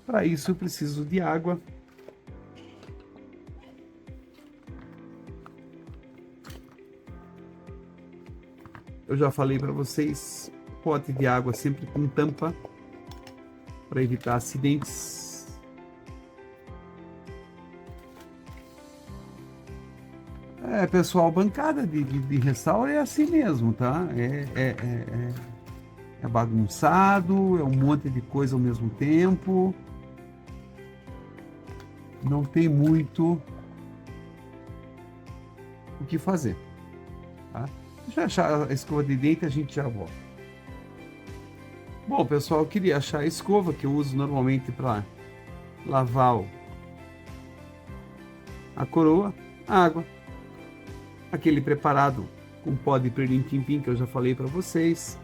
Para isso eu preciso de água. Eu já falei para vocês, pote de água sempre com tampa para evitar acidentes. Pessoal, bancada de restauro é assim mesmo, tá? É bagunçado, é um monte de coisa ao mesmo tempo. Não tem muito o que fazer, tá? Deixa eu achar a escova de dente e a gente já volta. Bom, pessoal, eu queria achar a escova que eu uso normalmente para lavar a coroa, a água, aquele preparado com pó de pirlim-tim-pim que eu já falei para vocês,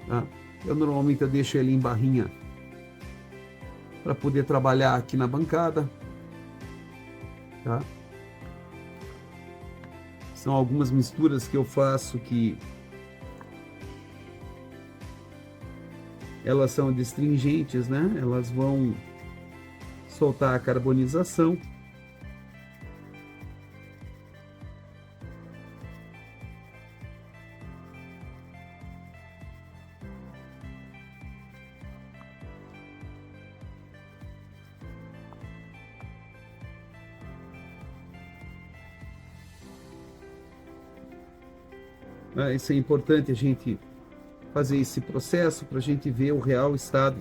tá? Eu normalmente deixo ele em barrinha para poder trabalhar aqui na bancada, tá? São algumas misturas que eu faço que elas são destringentes, né? Elas vão soltar a carbonização. Isso é importante a gente fazer esse processo para a gente ver o real estado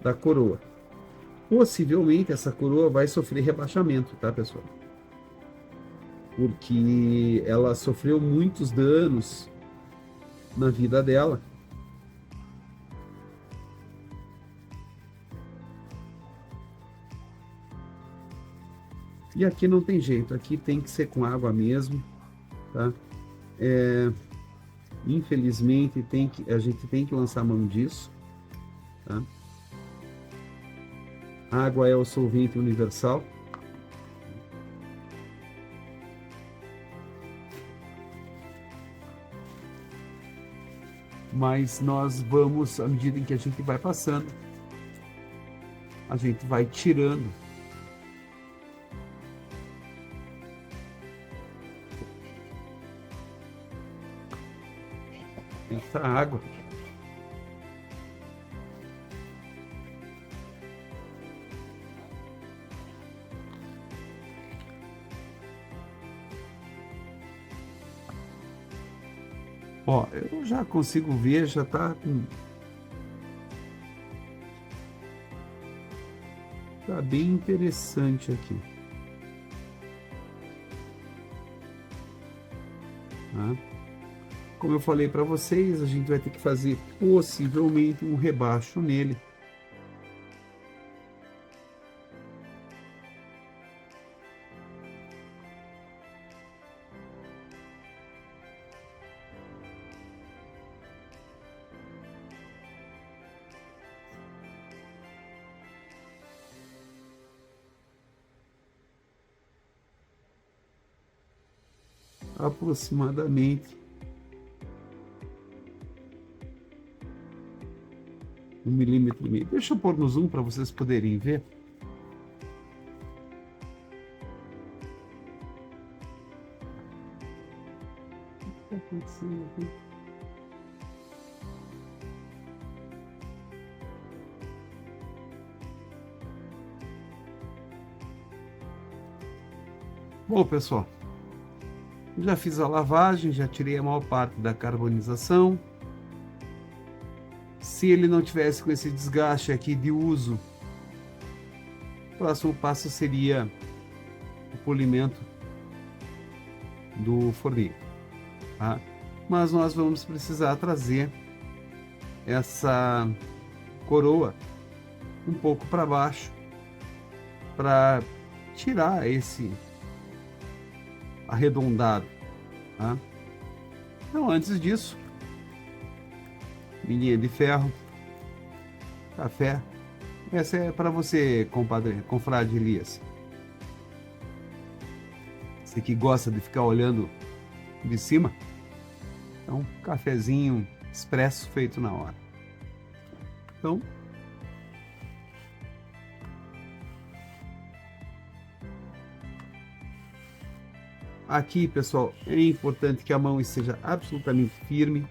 da coroa. Possivelmente essa coroa vai sofrer rebaixamento, tá, pessoal? Porque ela sofreu muitos danos na vida dela. E aqui não tem jeito, aqui tem que ser com água mesmo, tá? Infelizmente a gente tem que lançar mão disso, tá? A água é o solvente universal. Mas nós vamos, à medida em que a gente vai passando, a gente vai tirando essa água. Ó, eu já consigo ver, já tá bem interessante aqui. Tá? Como eu falei para vocês, a gente vai ter que fazer possivelmente um rebaixo nele. Aproximadamente 1,5 mm. Deixa eu pôr no zoom para vocês poderem ver. O que está acontecendo aqui? Bom, pessoal, já fiz a lavagem, já tirei a maior parte da carbonização. Se ele não tivesse com esse desgaste aqui de uso, o próximo passo seria o polimento do forninho, tá? Mas nós vamos precisar trazer essa coroa um pouco para baixo para tirar esse arredondado, tá? Então, antes disso, milinha de ferro, café. Essa é para você, compadre, confrade Elias. Você que gosta de ficar olhando de cima. Então, cafezinho expresso feito na hora. Então, Aqui, pessoal, é importante que a mão esteja absolutamente firme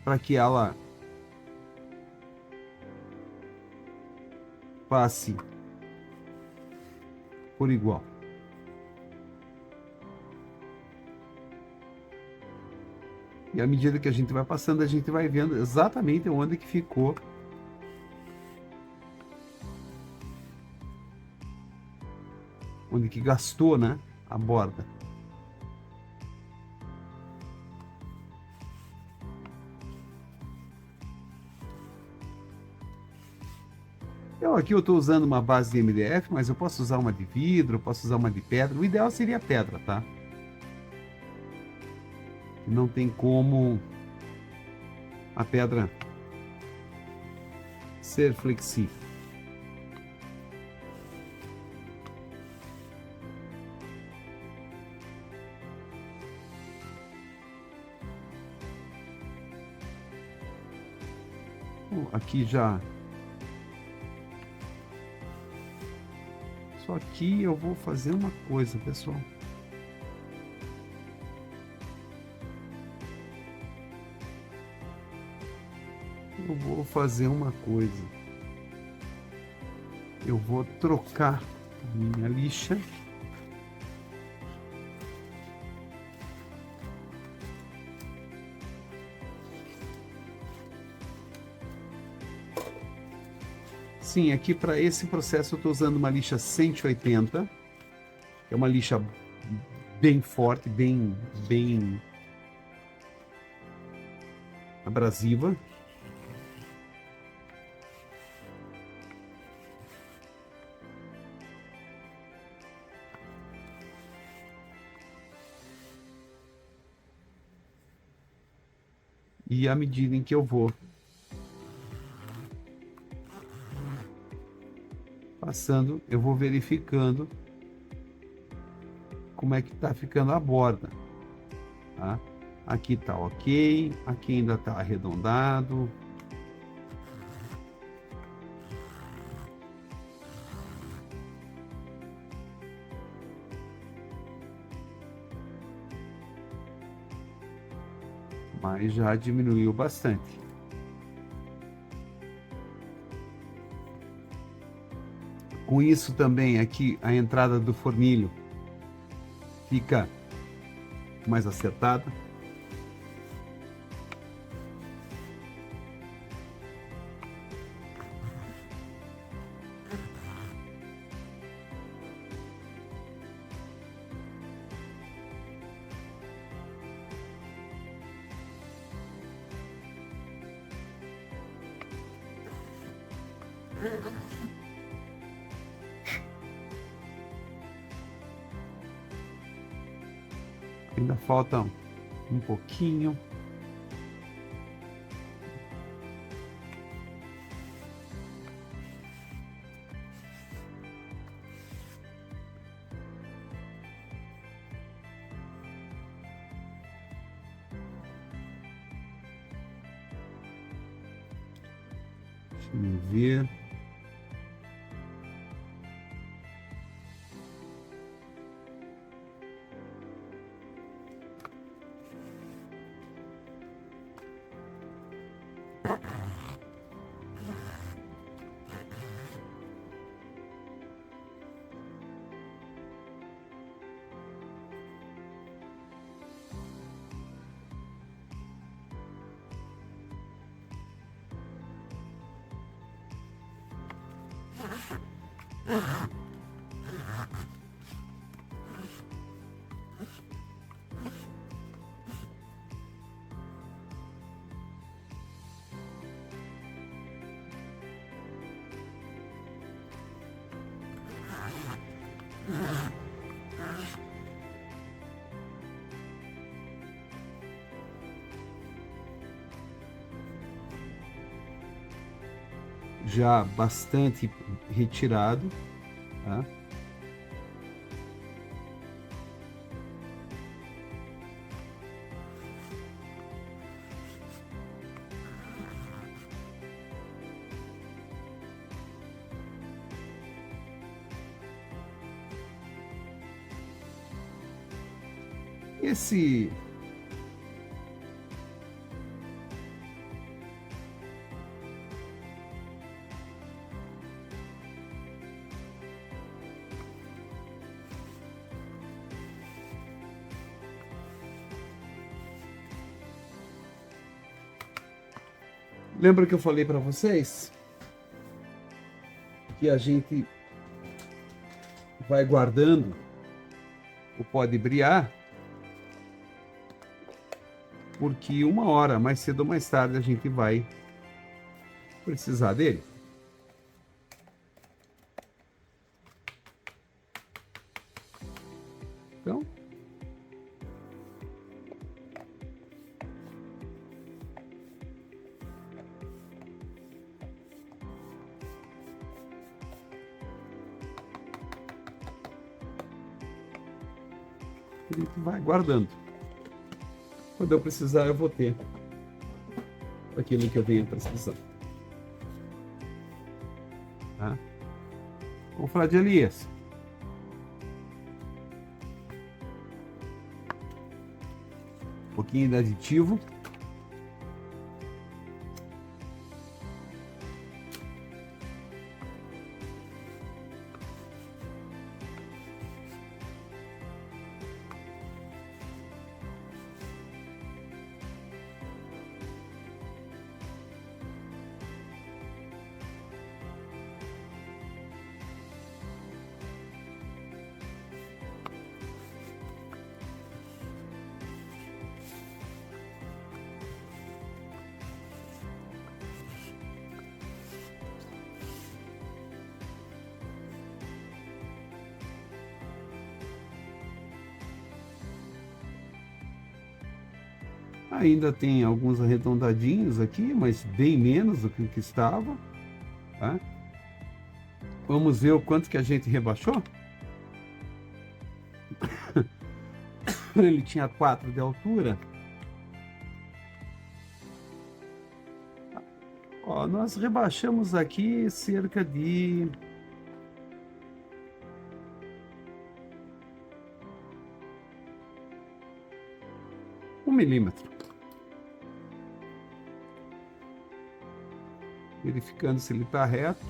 para que ela passe por igual. E à medida que a gente vai passando, a gente vai vendo exatamente onde que ficou onde que gastou, né, a borda. Então aqui eu estou usando uma base de MDF, mas eu posso usar uma de vidro, eu posso usar uma de pedra. O ideal seria pedra, tá? Não tem como a pedra ser flexível. Bom, aqui já. Só que eu vou fazer uma coisa, pessoal. Eu vou fazer uma coisa. Eu vou trocar minha lixa. Sim, aqui para esse processo eu estou usando uma lixa 180, que é uma lixa bem forte, bem abrasiva. E à medida em que eu vou passando, eu vou verificando como é que tá ficando a borda, tá? Aqui tá ok, aqui ainda tá arredondado. Mas já diminuiu bastante. Com isso também aqui a entrada do fornilho fica mais acertada. Ainda falta um pouquinho. Deixa eu ver. Já bastante retirado, tá? esse lembra que eu falei para vocês que a gente vai guardando o pó de briar, porque uma hora, mais cedo ou mais tarde, a gente vai precisar dele. Então, a gente vai guardando. Quando eu precisar, eu vou ter aquilo que eu venho precisando. Tá? Confrade Elias. Um pouquinho de aditivo. Ainda tem alguns arredondadinhos aqui, mas bem menos do que o que estava. Tá? Vamos ver o quanto que a gente rebaixou. Ele tinha 4 de altura. Ó, nós rebaixamos aqui cerca de 1 milímetro. Verificando se ele está reto.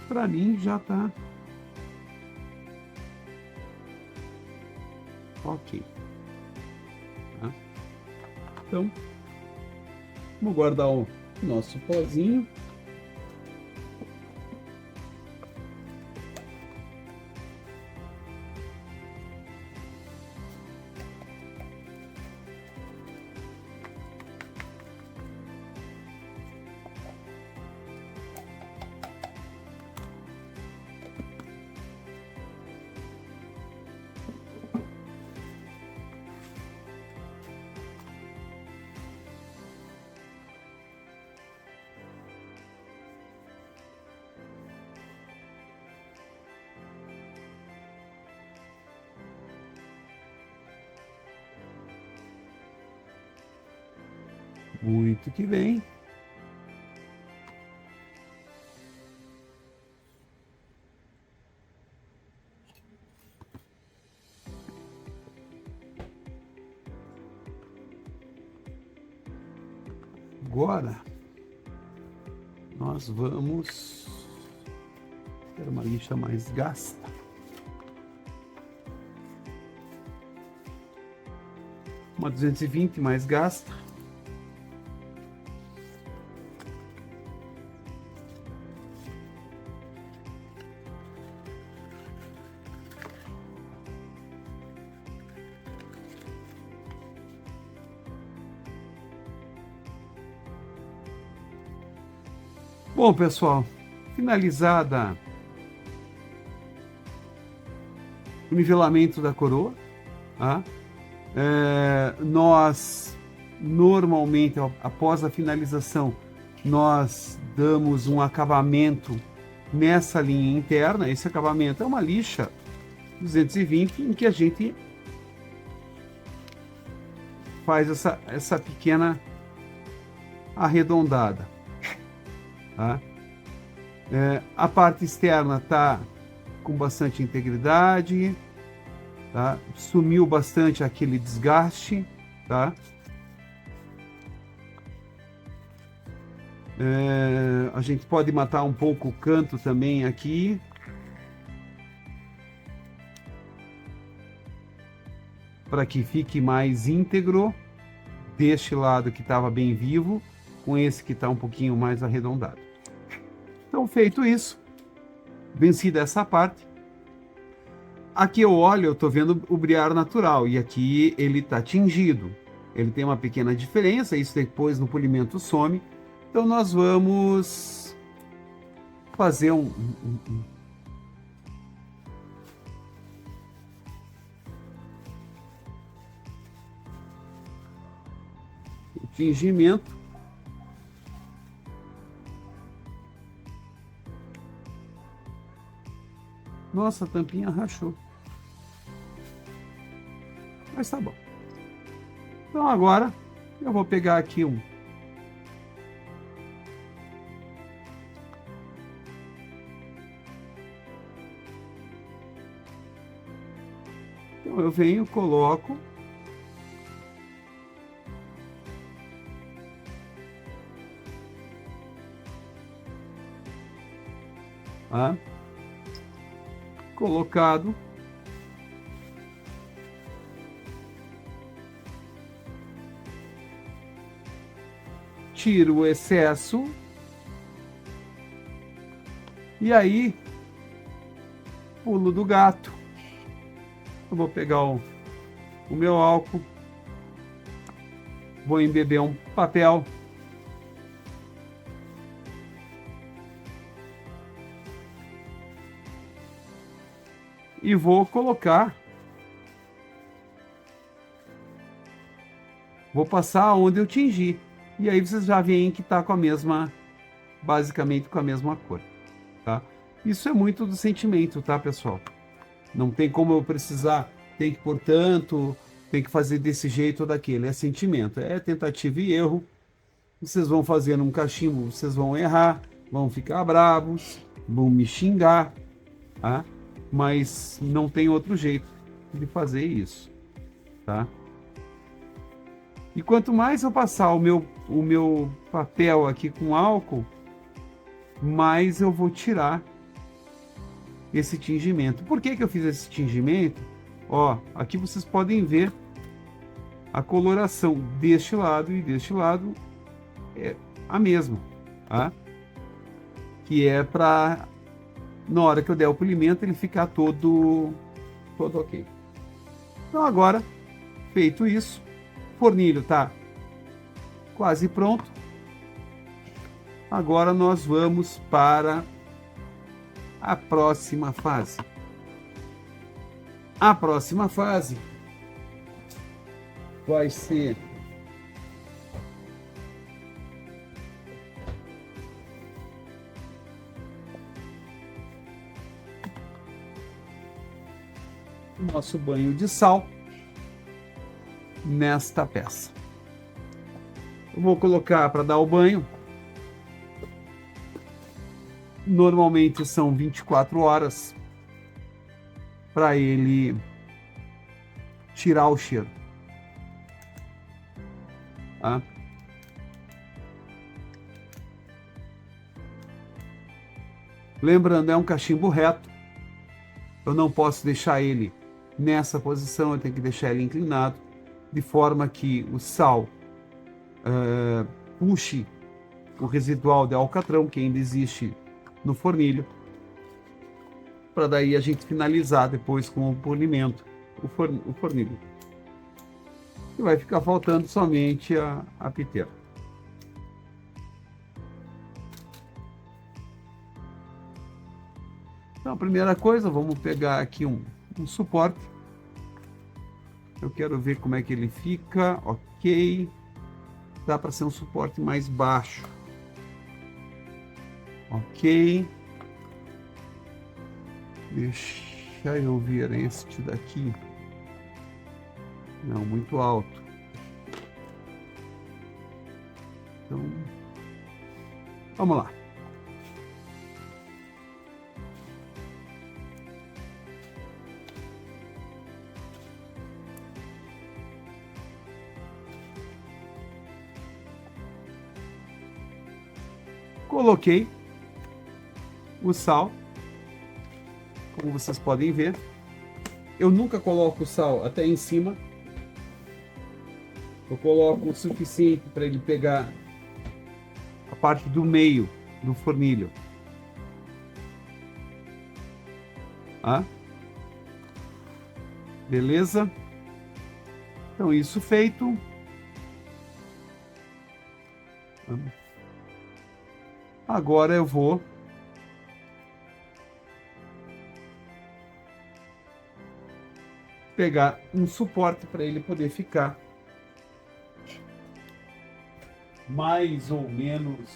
Para mim já tá ok. Tá? Então, vamos guardar o nosso pozinho. Muito que bem. Agora, nós vamos ter uma lixa mais gasta. Uma 220 mais gasta. Bom, pessoal, Finalizada o nivelamento da coroa, tá? Nós normalmente, após a finalização, nós damos um acabamento nessa linha interna. Esse acabamento é uma lixa 220 em que a gente faz essa pequena arredondada, tá? A parte externa está com bastante integridade, tá? Sumiu bastante aquele desgaste, tá? A gente pode matar um pouco o canto também aqui. Para que fique mais íntegro deste lado que estava bem vivo, com esse que está um pouquinho mais arredondado. Então, feito isso, vencida essa parte, aqui eu olho, eu estou vendo o brilhar natural, e aqui ele está tingido. Ele tem uma pequena diferença, isso depois no polimento some. Então nós vamos fazer um tingimento. Nossa, a tampinha rachou. Mas tá bom. Então agora eu vou pegar aqui Então eu venho, coloco. Tá? Colocado. Tiro o excesso. E aí, pulo do gato. Eu vou pegar o meu álcool. Vou embeber um papel. E vou colocar. Vou passar onde eu tingir. E aí vocês já veem que está com a mesma, basicamente com a mesma cor, tá? Isso é muito do sentimento, tá, pessoal? Não tem como eu precisar, tem que pôr tanto, tem que fazer desse jeito ou daquele. É sentimento, é tentativa e erro. Vocês vão fazer num cachimbo, vocês vão errar, vão ficar bravos, vão me xingar, tá? Mas não tem outro jeito de fazer isso, tá? E quanto mais eu passar o meu papel aqui com álcool, mais eu vou tirar esse tingimento. Por que que eu fiz esse tingimento? Ó, aqui vocês podem ver a coloração deste lado e deste lado é a mesma, tá? Que é para na hora que eu der o polimento ele ficar todo ok. Então agora, feito isso, o fornilho tá quase pronto. Agora nós vamos para a próxima fase. A próxima fase vai ser o nosso banho de sal nesta peça. Eu vou colocar para dar o banho. Normalmente são 24 horas para ele tirar o cheiro. Tá? Lembrando, é um cachimbo reto. Eu não posso deixar ele nessa posição, eu tenho que deixar ele inclinado, de forma que o sal puxe o residual de alcatrão que ainda existe no fornilho, para daí a gente finalizar depois com o polimento, o fornilho. E vai ficar faltando somente a piteira. Então, a primeira coisa, vamos pegar aqui um suporte. Eu quero ver como é que ele fica. Ok. Dá para ser um suporte mais baixo. Ok. Deixa eu ver este daqui. Não, muito alto. Então, vamos lá. Coloquei o sal, como vocês podem ver. Eu nunca coloco o sal até em cima. Eu coloco o suficiente para ele pegar a parte do meio do fornilho. Ah? Beleza? Então, isso feito. Agora eu vou pegar um suporte para ele poder ficar mais ou menos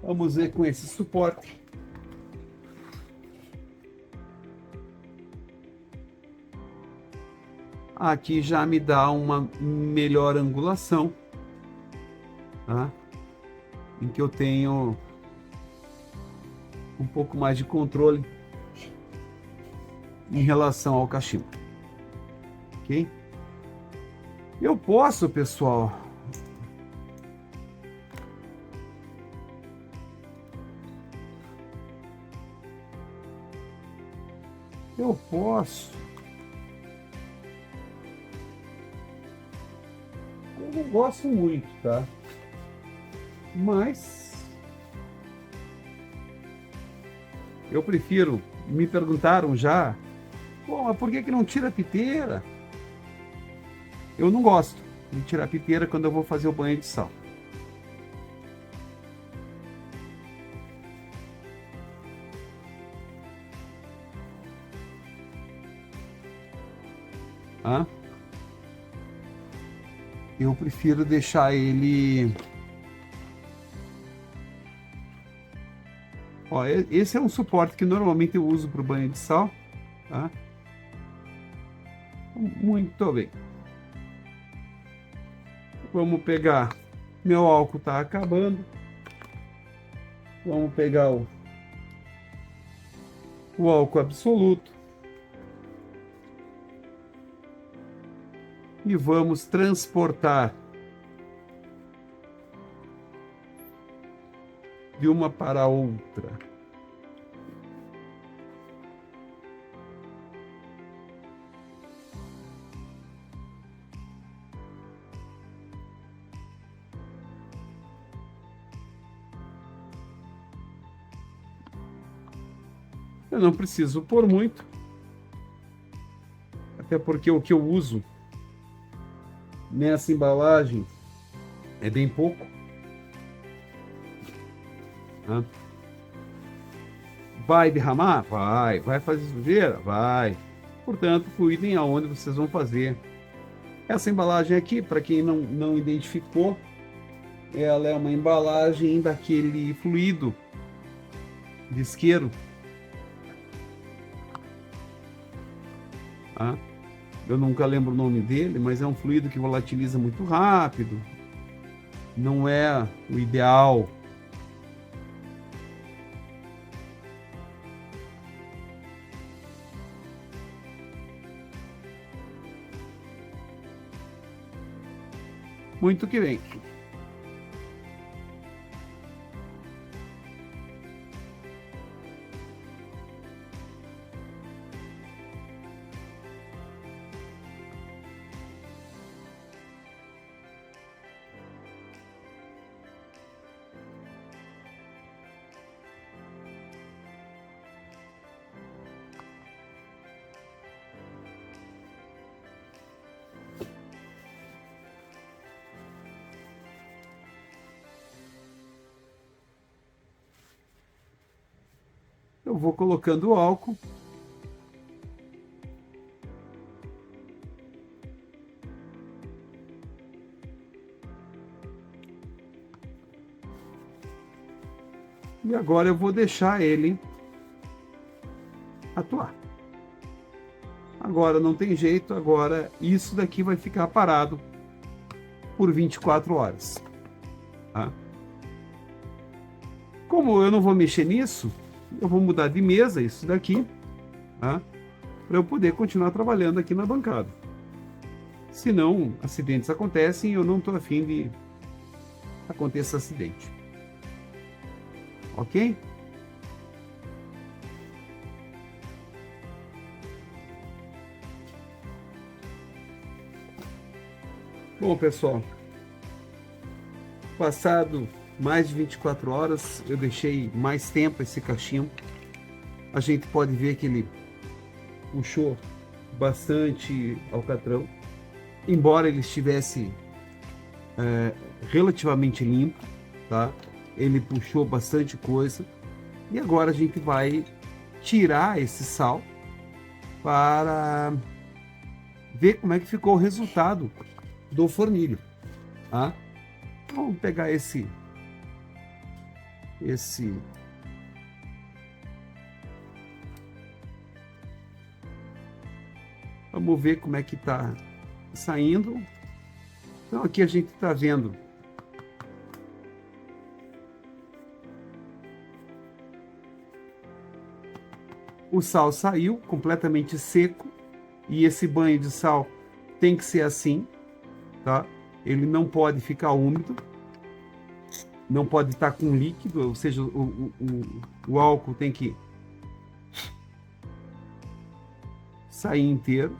vamos ver com esse suporte. Aqui já me dá uma melhor angulação, tá? Em que eu tenho um pouco mais de controle em relação ao cachimbo, ok? Eu posso, pessoal, eu não gosto muito, tá? Mas eu prefiro, me perguntaram já, pô, mas por que não tira a piteira? Eu não gosto de tirar a piteira quando eu vou fazer o banho de sal. Ah? Eu prefiro deixar ele... Ó, esse é um suporte que normalmente eu uso para o banho de sal, tá? Muito bem. Vamos pegar... Meu álcool está acabando. Vamos pegar o álcool absoluto. E vamos transportar de uma para a outra. Eu não preciso pôr muito, até porque o que eu uso nessa embalagem é bem pouco. Tá? Vai derramar? Vai. Vai fazer sujeira? Vai. Portanto, cuidem aonde vocês vão fazer. Essa embalagem aqui, para quem não identificou, ela é uma embalagem daquele fluido de isqueiro. Tá? Eu nunca lembro o nome dele, mas é um fluido que volatiliza muito rápido. Não é o ideal. Muito que bem. eu vou colocando o álcool. E agora eu vou deixar ele atuar. Agora não tem jeito, agora isso daqui vai ficar parado por 24 horas. Tá? Como eu não vou mexer nisso, eu vou mudar de mesa isso daqui, tá? Para eu poder continuar trabalhando aqui na bancada. Senão, acidentes acontecem e eu não estou afim de aconteça acidente. Ok? Bom, pessoal, passado mais de 24 horas, eu deixei mais tempo esse cachimbo. A gente pode ver que ele puxou bastante alcatrão, embora ele estivesse relativamente limpo, tá? Ele puxou bastante coisa. E agora a gente vai tirar esse sal para ver como é que ficou o resultado do fornilho, tá? Vamos pegar esse vamos ver como é que tá saindo. Então aqui a gente tá vendo o sal saiu completamente seco, e esse banho de sal tem que ser assim, tá? Ele não pode ficar úmido, não pode estar com líquido, ou seja, o álcool tem que sair inteiro.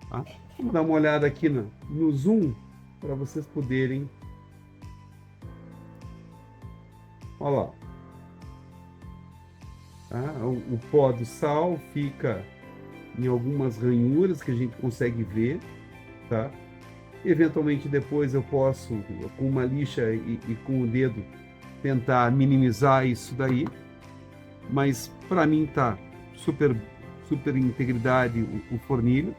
Tá? Vamos dar uma olhada aqui no zoom para vocês poderem. Olha lá. Tá? O pó do sal fica em algumas ranhuras que a gente consegue ver, tá? Eventualmente depois eu posso, com uma lixa e com o dedo, tentar minimizar isso daí, mas para mim tá super integridade o fornilho.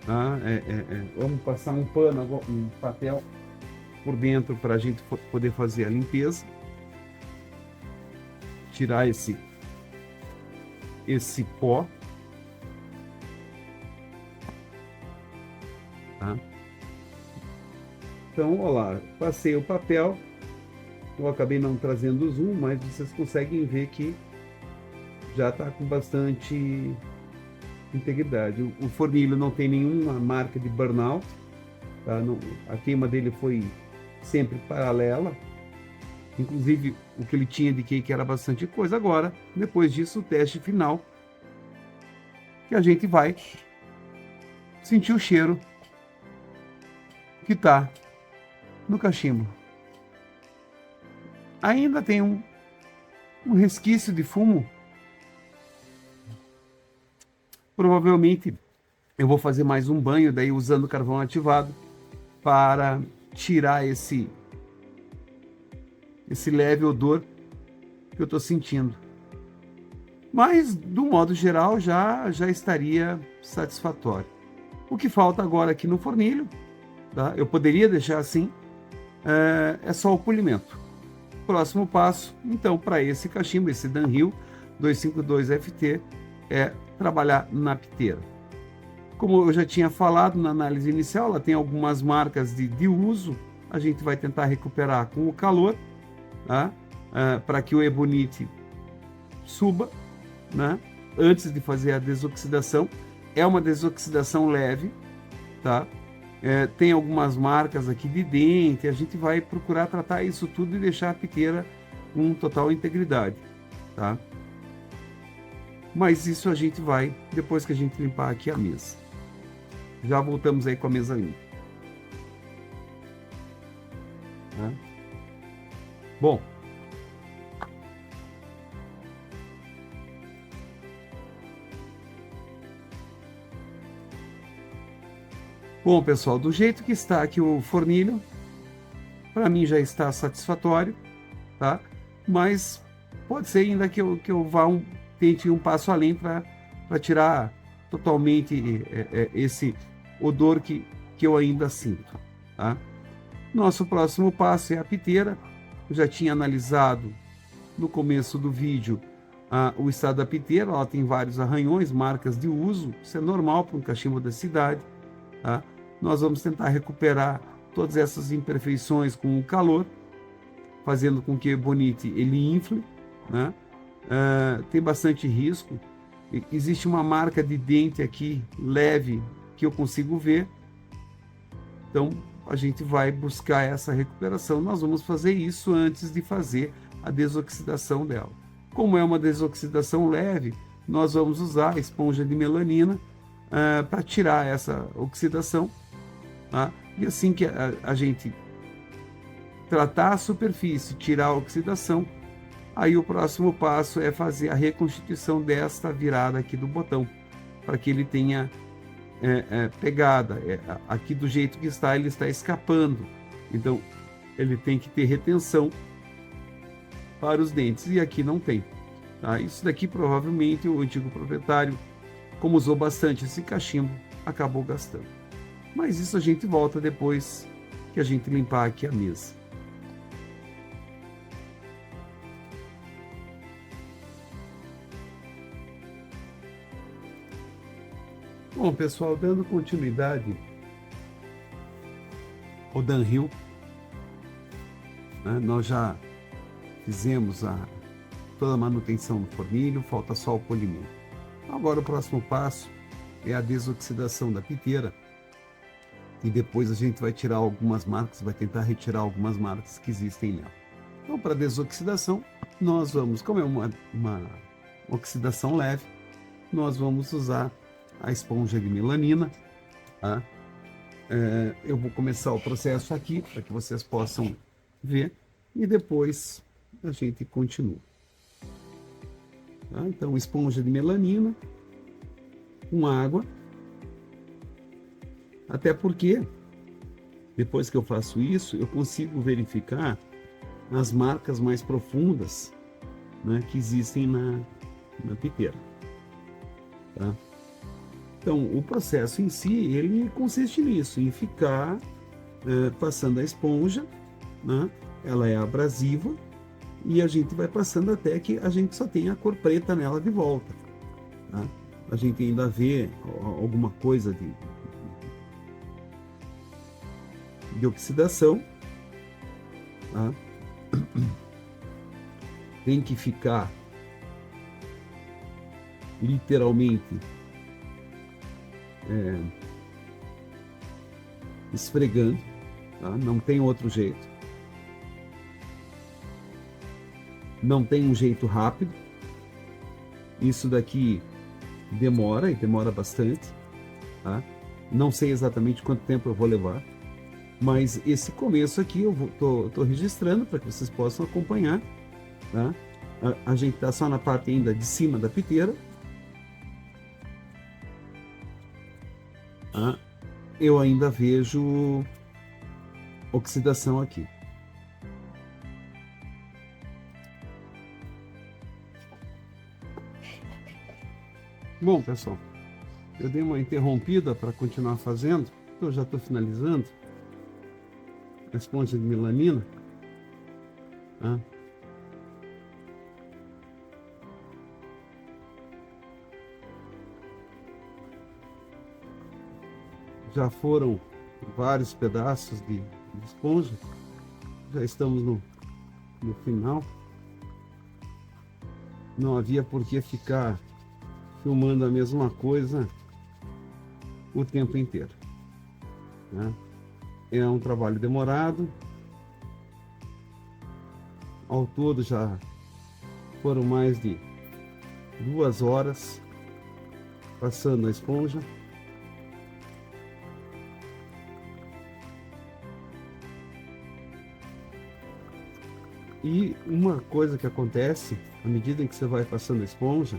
Tá? Vamos passar um pano, um papel por dentro para a gente poder fazer a limpeza, tirar esse pó. Tá? Então, olha lá, passei o papel, eu acabei não trazendo o zoom, mas vocês conseguem ver que já está com bastante integridade. O fornilho não tem nenhuma marca de burnout, tá? A queima dele foi sempre paralela, inclusive o que ele tinha de cake era bastante coisa. Agora, depois disso, o teste final, que a gente vai sentir o cheiro que está no cachimbo. Ainda tem um resquício de fumo. Provavelmente eu vou fazer mais um banho, daí usando carvão ativado, para tirar esse leve odor que eu estou sentindo. Mas, do modo geral, já estaria satisfatório. O que falta agora aqui no fornilho, tá? Eu poderia deixar assim, é só o polimento. Próximo passo, então, para esse cachimbo, esse Dunhill 252 FT, é trabalhar na piteira. Como eu já tinha falado na análise inicial, ela tem algumas marcas de uso. A gente vai tentar recuperar com o calor, tá? Para que o ebonite suba, né? Antes de fazer a desoxidação. É uma desoxidação leve, tá? Tem algumas marcas aqui de dente. A gente vai procurar tratar isso tudo e deixar a piteira com total integridade, tá? Mas isso a gente vai depois que a gente limpar aqui a mesa. Já voltamos aí com a mesa limpa. Tá? Bom. Bom, pessoal, do jeito que está aqui o fornilho, para mim já está satisfatório, tá? Mas Pode ser ainda que eu vá tente um passo além para tirar totalmente esse odor que eu ainda sinto. Tá? Nosso próximo passo é a piteira. Eu já tinha analisado no começo do vídeo o estado da piteira. Ela tem vários arranhões, marcas de uso. Isso é normal para um cachimbo da cidade. Tá? Nós vamos tentar recuperar todas essas imperfeições com o calor, fazendo com que o bonite ele infle. Né? Tem bastante risco. Existe uma marca de dente aqui leve que eu consigo ver. Então a gente vai buscar essa recuperação. Nós vamos fazer isso antes de fazer a desoxidação dela. Como é uma desoxidação leve, nós vamos usar a esponja de melanina para tirar essa oxidação. Tá? E assim que a gente tratar a superfície, tirar a oxidação, aí o próximo passo é fazer a reconstituição desta virada aqui do botão, para que ele tenha pegada. Aqui do jeito que está, ele está escapando. Então, ele tem que ter retenção para os dentes, e aqui não tem. Tá? Isso daqui provavelmente o antigo proprietário, como usou bastante esse cachimbo, acabou gastando. Mas isso a gente volta depois que a gente limpar aqui a mesa. Bom, pessoal, dando continuidade ao downhill, né, nós já fizemos toda a manutenção do fornilho, falta só o polimento. Agora o próximo passo é a desoxidação da piteira, e depois a gente vai tirar algumas marcas, vai tentar retirar algumas marcas que existem nela. Então, para desoxidação, nós vamos, como é uma oxidação leve, nós vamos usar a esponja de melanina. Tá? Eu vou começar o processo aqui para que vocês possam ver e depois a gente continua. Tá? Então, esponja de melanina com água, até porque depois que eu faço isso, eu consigo verificar as marcas mais profundas, né, que existem na piteira. Tá? Então, o processo em si, ele consiste nisso, em ficar passando a esponja, né? Ela é abrasiva, e a gente vai passando até que a gente só tenha a cor preta nela de volta. Tá? A gente ainda vê alguma coisa de oxidação. Tá? Tem que ficar literalmente esfregando, tá? Não tem outro jeito, não tem um jeito rápido. Isso daqui demora, e demora bastante, tá? Não sei exatamente quanto tempo eu vou levar, mas esse começo aqui eu tô registrando para que vocês possam acompanhar. Tá? A gente está só na parte ainda de cima da piteira. Eu ainda vejo oxidação aqui. Bom, pessoal, eu dei uma interrompida para continuar fazendo, então eu já estou finalizando a esponja de melanina. Tá? Já foram vários pedaços de esponja, já estamos no final. Não havia por que ficar filmando a mesma coisa o tempo inteiro. Né? É um trabalho demorado. Ao todo já foram mais de 2 horas passando a esponja. E uma coisa que acontece, à medida em que você vai passando a esponja,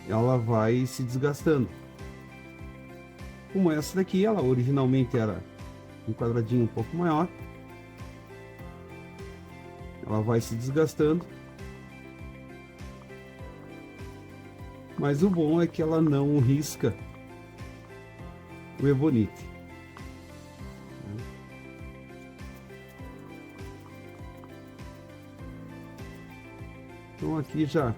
ela vai se desgastando. Como essa daqui, ela originalmente era um quadradinho um pouco maior. Ela vai se desgastando mas o bom é que ela não risca o ebonite. Então aqui já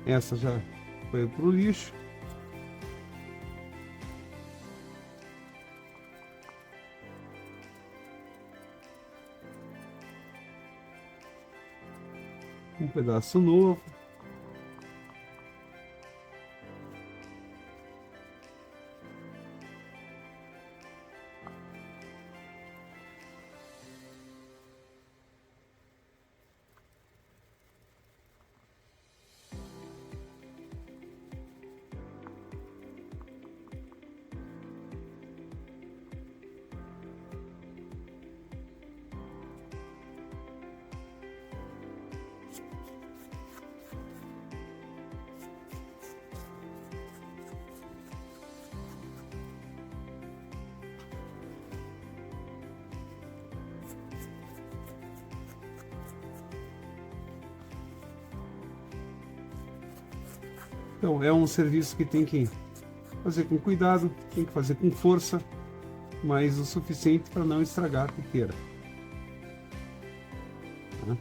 essa já foi para o lixo. Um pedaço novo. Então, é um serviço que tem que fazer com cuidado, tem que fazer com força, mas o suficiente para não estragar a piteira. Tá?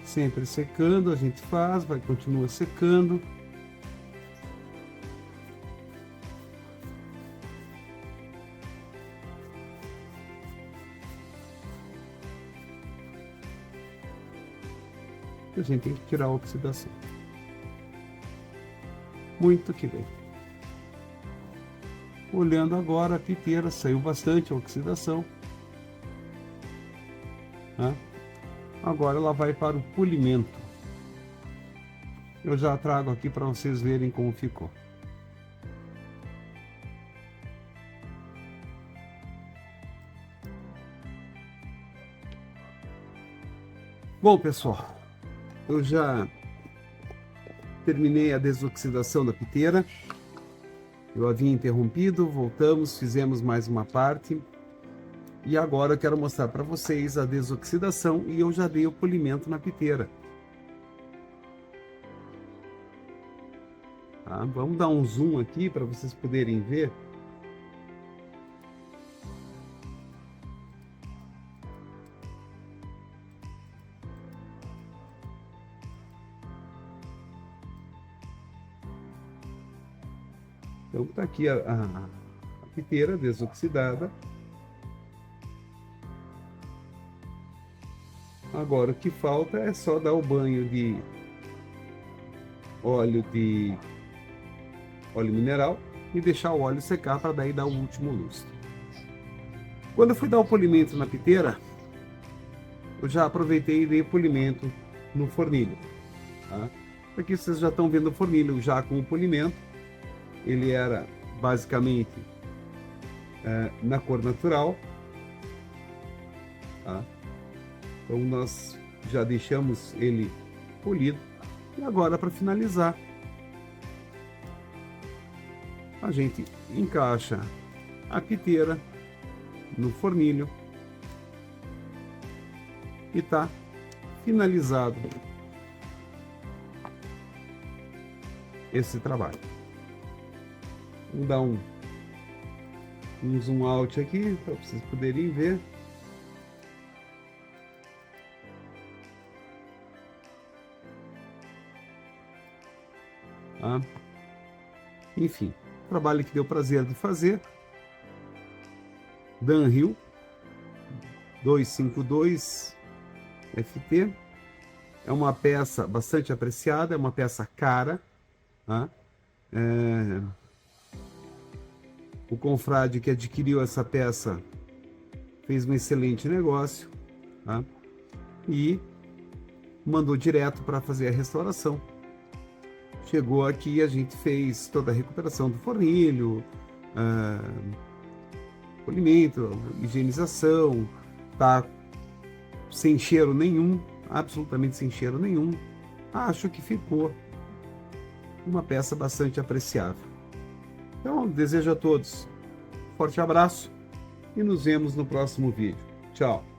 Sempre secando, a gente faz, continua secando. A gente tem que tirar a oxidação. Muito que bem. Olhando agora a piteira, saiu bastante a oxidação. Né? Agora ela vai para o polimento. Eu já trago aqui para vocês verem como ficou. Bom, pessoal, eu já terminei a desoxidação da piteira. Eu havia interrompido, voltamos, fizemos mais uma parte. E agora eu quero mostrar para vocês a desoxidação e eu já dei o polimento na piteira. Tá? Vamos dar um zoom aqui para vocês poderem ver. Então está aqui a piteira desoxidada. Agora o que falta é só dar o banho de óleo mineral e deixar o óleo secar para daí dar o último lustre. Quando eu fui dar o polimento na piteira, eu já aproveitei e dei o polimento no fornilho. Tá? Aqui vocês já estão vendo o fornilho já com o polimento. Ele era basicamente na cor natural. Tá? Então nós já deixamos ele polido. E agora, para finalizar, a gente encaixa a piteira no fornilho e tá finalizado esse trabalho. Vou dar um zoom out aqui para vocês poderem ver. Tá? Enfim, trabalho que deu prazer de fazer. Dunhill 252 FT. É uma peça bastante apreciada, é uma peça cara. Tá? O confrade que adquiriu essa peça fez um excelente negócio, tá? E mandou direto para fazer a restauração. Chegou aqui, a gente fez toda a recuperação do fornilho, polimento, higienização, tá sem cheiro nenhum, absolutamente sem cheiro nenhum. Acho que ficou uma peça bastante apreciável. Então, desejo a todos um forte abraço e nos vemos no próximo vídeo. Tchau!